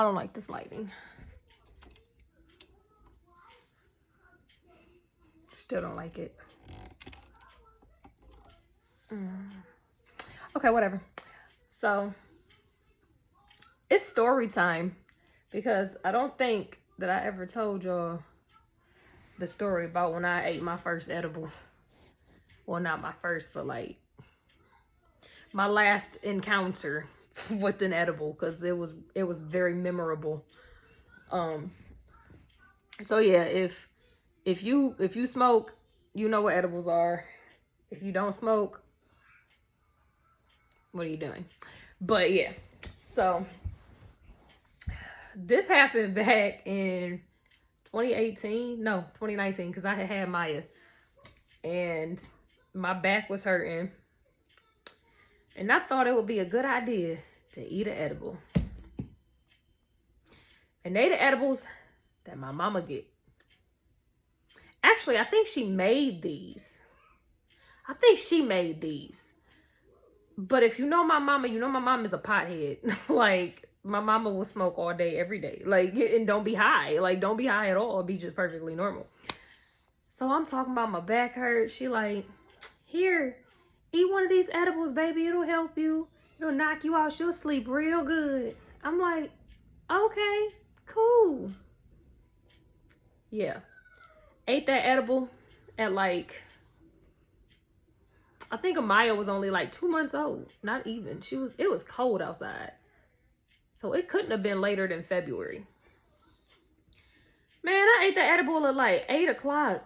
I don't like this lighting. Still don't like it. Okay, whatever. So it's story time because I don't think that I ever told y'all the story about when I ate my first edible. Well, not my first, but like my last encounter with an edible, because it was very memorable. So yeah, if you smoke, you know what edibles are. If you don't smoke, what are you doing? But yeah, so this happened back in 2018, no, 2019, because I had Maya, and my back was hurting, and I thought it would be a good idea to eat an edible. And they the edibles that my mama get. Actually, I think she made these. But if you know my mama, you know my mom is a pothead. Like, my mama will smoke all day, every day. Like, and don't be high. Like, don't be high at all. Be just perfectly normal. So I'm talking about my back hurt. She like, here, eat one of these edibles, baby. It'll help you. It'll knock you out. She'll sleep real good. I'm like, okay, cool. Yeah. Ate that edible at like, I think Amaya was only like 2 months old. Not even. It was cold outside. So it couldn't have been later than February. Man, I ate the edible at like 8 o'clock.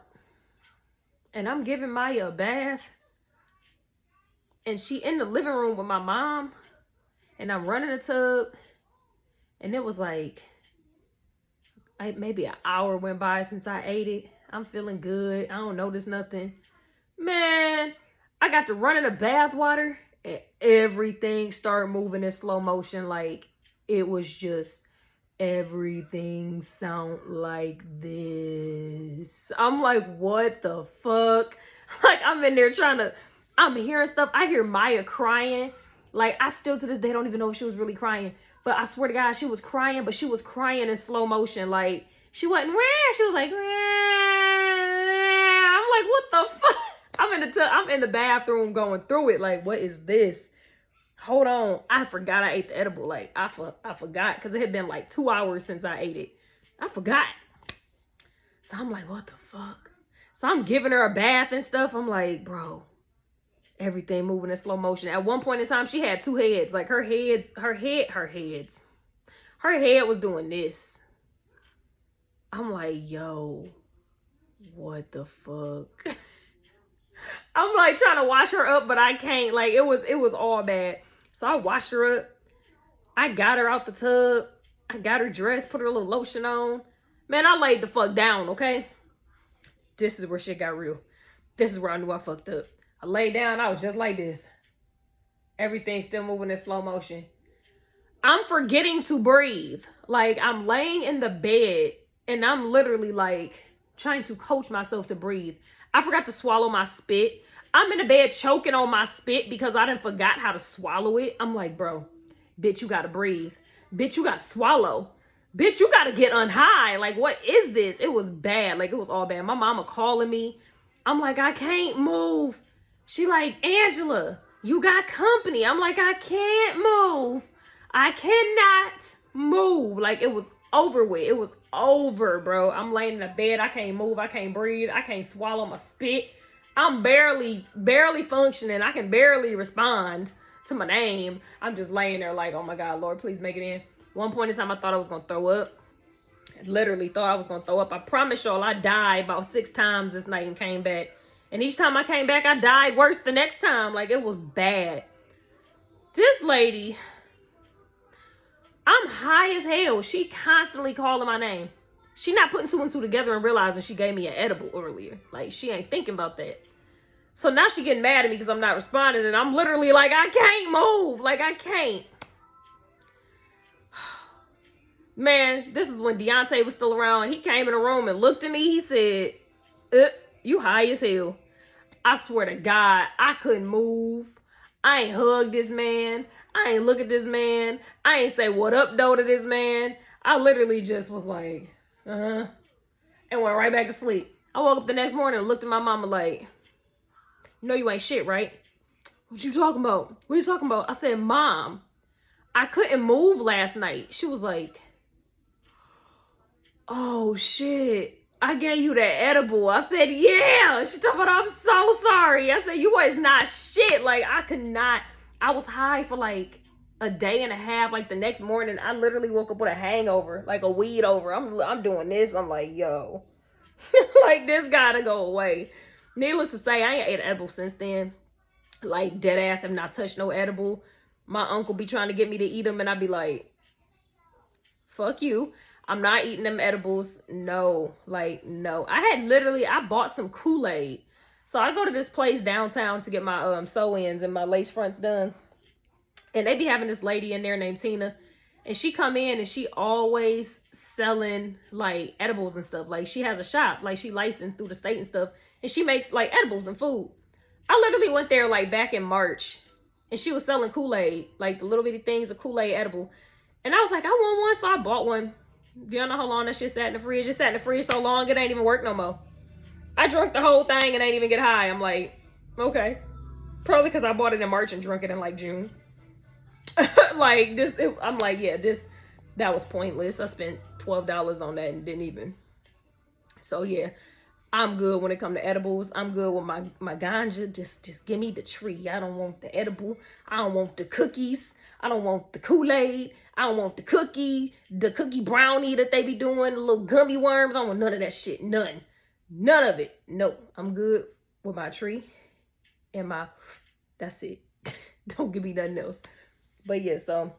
And I'm giving Maya a bath. And she in the living room with my mom. And I'm running a tub. And it was like, maybe an hour went by since I ate it. I'm feeling good. I don't notice nothing. Man, I got to run in the bath water. And everything started moving in slow motion. Like, it was just, everything sound like this. I'm like, what the fuck? Like, I'm in there I'm hearing stuff. I hear Maya crying. Like, I still to this day don't even know if she was really crying. But I swear to God, she was crying, but she was crying in slow motion. Like, she wasn't, she was like, I'm like, what the fuck? I'm in the bathroom going through it. Like, what is this? Hold on. I forgot I ate the edible. Like, I forgot, because it had been like 2 hours since I ate it. I forgot. So I'm like, what the fuck? So I'm giving her a bath and stuff. I'm like, bro, everything moving in slow motion. At one point in time, she had two heads. Like, her head was doing this. I'm like, yo, what the fuck? I'm like trying to wash her up, but I can't. Like, it was all bad. So I washed her up. I got her out the tub. I got her dressed, put her a little lotion on. Man, I laid the fuck down, okay? This is where shit got real. This is where I knew I fucked up. I laid down, I was just like this. Everything still moving in slow motion. I'm forgetting to breathe. Like, I'm laying in the bed and I'm literally like trying to coach myself to breathe. I forgot to swallow my spit. I'm in the bed choking on my spit because I done forgot how to swallow it. I'm like, bro, bitch, you gotta breathe. Bitch, you gotta swallow. Bitch, you gotta get unhigh. Like, what is this? It was bad. Like, it was all bad. My mama calling me. I'm like, I can't move. She like, Angela, you got company. I'm like, I can't move. I cannot move. Like, it was over with. It was over, bro. I'm laying in the bed. I can't move. I can't breathe. I can't swallow my spit. I'm barely functioning. I can barely respond to my name. I'm just laying there like, oh my God, Lord, please make it in. One point in time, I thought I was going to throw up. I literally thought I was going to throw up. I promise y'all, I died about 6 times this night and came back. And each time I came back, I died worse the next time. Like, it was bad. This lady, I'm high as hell. She constantly calling my name. She not putting 2 and 2 together and realizing she gave me an edible earlier. Like, she ain't thinking about that. So now she getting mad at me because I'm not responding. And I'm literally like, I can't move. Like, I can't. Man, this is when Deontay was still around. He came in the room and looked at me. He said, you high as hell. I swear to God, I couldn't move. I ain't hugged this man. I ain't look at this man. I ain't say what up though to this man. I literally just was like, and went right back to sleep. I woke up the next morning and looked at my mama like, you know you ain't shit, right? What you talking about? What you talking about? I said, Mom, I couldn't move last night. She was like, oh shit, I gave you that edible. I said, yeah. She talking about, I'm so sorry. I said, you was not shit. Like, I could not. I was high for like a day and a half. Like the next morning, I literally woke up with a hangover, like a weed over. I'm doing this. I'm like, yo, like this gotta go away. Needless to say, I ain't ate edible since then. Like dead ass have not touched no edible. My uncle be trying to get me to eat them and I be like, fuck you. I'm not eating them edibles. No, like, no. I bought some Kool-Aid. So I go to this place downtown to get my sew-ins and my lace fronts done. And they be having this lady in there named Tina. And she come in and she always selling like edibles and stuff. Like she has a shop, like she licensed through the state and stuff. And she makes like edibles and food. I literally went there like back in March. And she was selling Kool-Aid, like the little bitty things of Kool-Aid edible. And I was like, I want one, so I bought one. Do y'all know how long that shit sat in the fridge? It sat in the fridge so long it ain't even work no more. I drank the whole thing and ain't even get high. I'm like, okay. Probably because I bought it in March and drank it in like June. Like this, I'm like, yeah, that was pointless. I spent $12 on that and didn't even. So yeah, I'm good when it comes to edibles. I'm good with my ganja. Just give me the tree. I don't want the edible. I don't want the cookies. I don't want the Kool-Aid. I don't want the cookie brownie that they be doing, the little gummy worms. I don't want none of that shit. None of it. No, I'm good with my tree and that's it. Don't give me nothing else. But yeah, so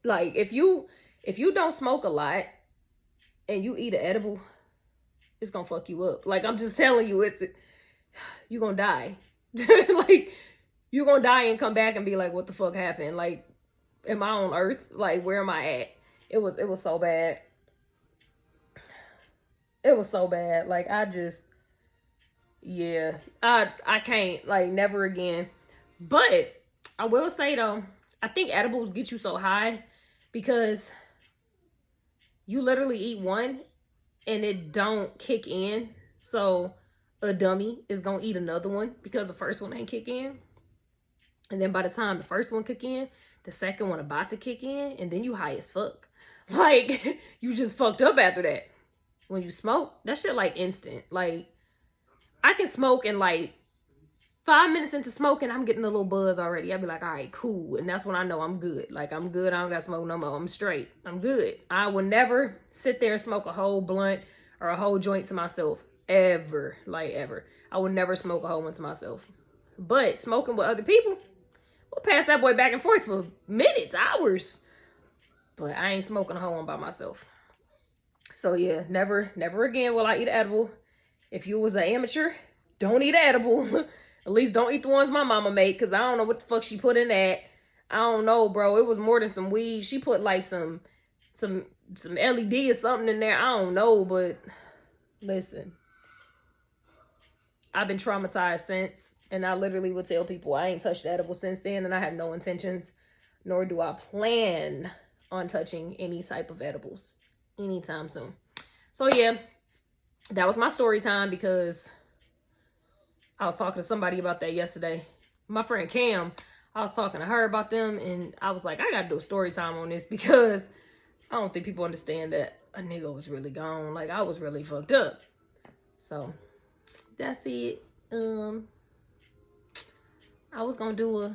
like if you don't smoke a lot and you eat an edible, it's gonna fuck you up. Like I'm just telling you, you're gonna die. Like you're gonna die and come back and be like, what the fuck happened? Like, am I on earth? Like, where am I at? It was so bad. It was so bad. Like, I can't, like, never again. But I will say though, I think edibles get you so high because you literally eat one and it don't kick in. So a dummy is gonna eat another one because the first one ain't kick in. And then by the time the first one kick in, the second one about to kick in, and then you high as fuck. Like, you just fucked up after that. When you smoke, that shit like instant. Like, I can smoke and like 5 minutes into smoking, I'm getting a little buzz already. I'll be like, all right, cool. And that's when I know I'm good. Like, I'm good. I don't got to smoke no more. I'm straight. I'm good. I will never sit there and smoke a whole blunt or a whole joint to myself. Ever. Like, ever. I would never smoke a whole one to myself. But smoking with other people, we'll pass that boy back and forth for minutes, hours. But I ain't smoking a whole one by myself. So yeah, never again will I eat an edible. If you was an amateur, don't eat an edible. At least don't eat the ones my mama made, because I don't know what the fuck she put in that. I don't know, bro. It was more than some weed. She put like some LED or something in there. I don't know, but listen. I've been traumatized since, and I literally would tell people I ain't touched edible since then, and I have no intentions, nor do I plan on touching any type of edibles anytime soon. So yeah, that was my story time, because I was talking to somebody about that yesterday. My friend Cam, I was talking to her about them, and I was like, I gotta do a story time on this, because I don't think people understand that a nigga was really gone. Like, I was really fucked up. So that's it. I was gonna do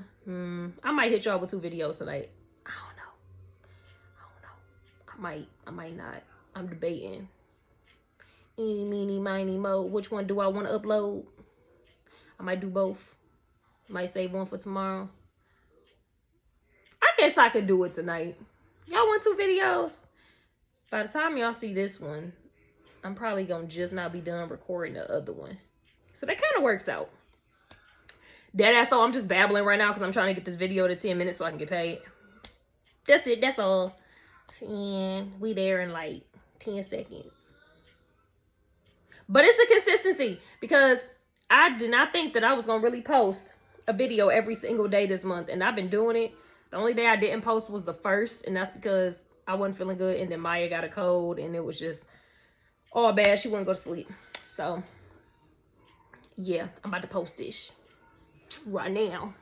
I might hit y'all with 2 videos tonight. I don't know. I might not. I'm debating. Eeny, meeny, miny, mo. Which one do I want to upload? I might do both. Might save one for tomorrow. I guess I could do it tonight. Y'all want 2 videos? By the time y'all see this one, I'm probably gonna just not be done recording the other one. So that kind of works out. Deadass, so I'm just babbling right now because I'm trying to get this video to 10 minutes so I can get paid. That's it. That's all. And we there in like 10 seconds. But it's the consistency, because I did not think that I was going to really post a video every single day this month. And I've been doing it. The only day I didn't post was the 1st, and that's because I wasn't feeling good, and then Maya got a cold, and it was just all bad. She wouldn't go to sleep. So, yeah, I'm about to post this right now.